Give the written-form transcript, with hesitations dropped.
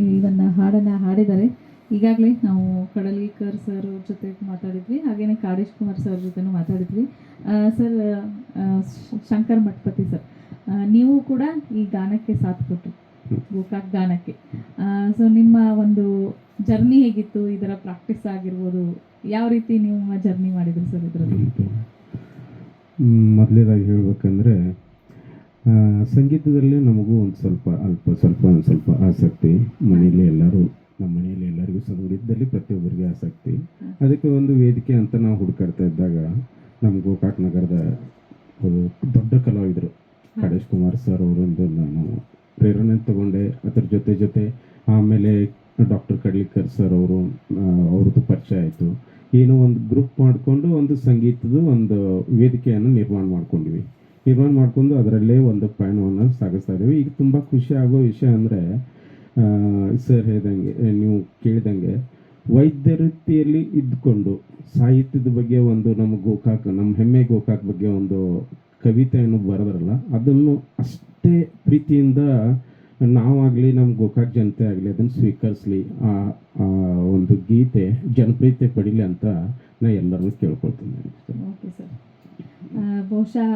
ಈ ಒಂದು ಹಾಡನ್ನು ಹಾಡಿದ್ದಾರೆ. ಈಗಾಗಲೇ ನಾವು ಕಡಲಿಕರ್ ಸರ್ ಜೊತೆ ಮಾತಾಡಿದ್ವಿ, ಹಾಗೆಯೇ ಕಾಡೇಶ್ ಕುಮಾರ್ ಸರ್ ಜೊತೆನೂ ಮಾತಾಡಿದ್ವಿ. ಸರ್, ಶಂಕರ್ ಮಠಪತಿ ಸರ್, ನೀವು ಕೂಡ ಈ ಗಾನಕ್ಕೆ ಸಾಥ್ ಕೊಟ್ಟರು, ಗೋಕಾಕ್ ಗಾನಕ್ಕೆ. ಸೊ ನಿಮ್ಮ ಒಂದು ಜರ್ನಿ ಹೇಗಿತ್ತು? ಇದರ ಪ್ರಾಕ್ಟೀಸ್ ಆಗಿರ್ಬೋದು, ಯಾವ ರೀತಿ ನೀವು ಜರ್ನಿ ಮಾಡಿದ್ರಿ ಸರ್ ಇದರಲ್ಲಿ? ಮೊದಲೇದಾಗಿ ಹೇಳಬೇಕಂದ್ರೆ, ಸಂಗೀತದಲ್ಲಿ ನಮಗೂ ಒಂದು ಸ್ವಲ್ಪ ಆಸಕ್ತಿ. ಮನೆಯಲ್ಲಿ ಎಲ್ಲರೂ, ನಮ್ಮ ಮನೆಯಲ್ಲಿ ಎಲ್ಲರಿಗೂ ಸಂಗೀತದಲ್ಲಿ ಪ್ರತಿಯೊಬ್ಬರಿಗೆ ಆಸಕ್ತಿ. ಅದಕ್ಕೆ ಒಂದು ವೇದಿಕೆ ಅಂತ ನಾವು ಹುಡುಕಾಡ್ತಾ ಇದ್ದಾಗ ನಮ್ಮ ಗೋಕಾಕ್ ನಗರದ ದೊಡ್ಡ ಕಲಾವಿದರು ಕಾಡೇಶ್ ಕುಮಾರ್ ಸರ್ ಅವರೊಂದು ನಾನು ಪ್ರೇರಣೆ ತಗೊಂಡೆ. ಅದರ ಜೊತೆ ಆಮೇಲೆ ಡಾಕ್ಟರ್ ಕಡ್ಲಿಕರ್ ಸರ್ ಅವ್ರದ್ದು ಪರಿಚಯ ಆಯಿತು. ಏನೋ ಒಂದು ಗ್ರೂಪ್ ಮಾಡಿಕೊಂಡು ಒಂದು ಸಂಗೀತದ ಒಂದು ವೇದಿಕೆಯನ್ನು ನಿರ್ಮಾಣ ಮಾಡ್ಕೊಂಡು ಅದರಲ್ಲೇ ಒಂದು ಪಯಣವನ್ನು ಸಾಗಿಸ್ತಾ ಇದ್ದೀವಿ. ಈಗ ತುಂಬ ಖುಷಿ ಆಗೋ ವಿಷಯ ಅಂದರೆ, ಸರ್ ಹೇಳ್ದಂಗೆ, ನೀವು ಕೇಳಿದಂಗೆ, ವೈದ್ಯ ವೃತ್ತಿಯಲ್ಲಿ ಇದ್ದುಕೊಂಡು ಸಾಹಿತ್ಯದ ಬಗ್ಗೆ ಒಂದು ನಮ್ಮ ಹೆಮ್ಮೆ ಗೋಕಾಕ್ ಬಗ್ಗೆ ಒಂದು ಕವಿತೆಯನ್ನು ಬರೆದ್ರಲ್ಲ, ಅದನ್ನು ಅಷ್ಟೇ ಪ್ರೀತಿಯಿಂದ ನಾವಾಗಲಿ ನಮ್ಮ ಗೋಕಾಕ್ ಜನತೆ ಆಗಲಿ ಅದನ್ನು ಸ್ವೀಕರಿಸಲಿ, ಆ ಒಂದು ಗೀತೆ ಜನಪ್ರಿಯತೆ ಪಡೀಲಿ ಅಂತ ನಾನು ಎಲ್ಲರನ್ನೂ ಕೇಳ್ಕೊಳ್ತೀನಿ. ಓಕೆ ಸರ್, ಬಹುಶಃ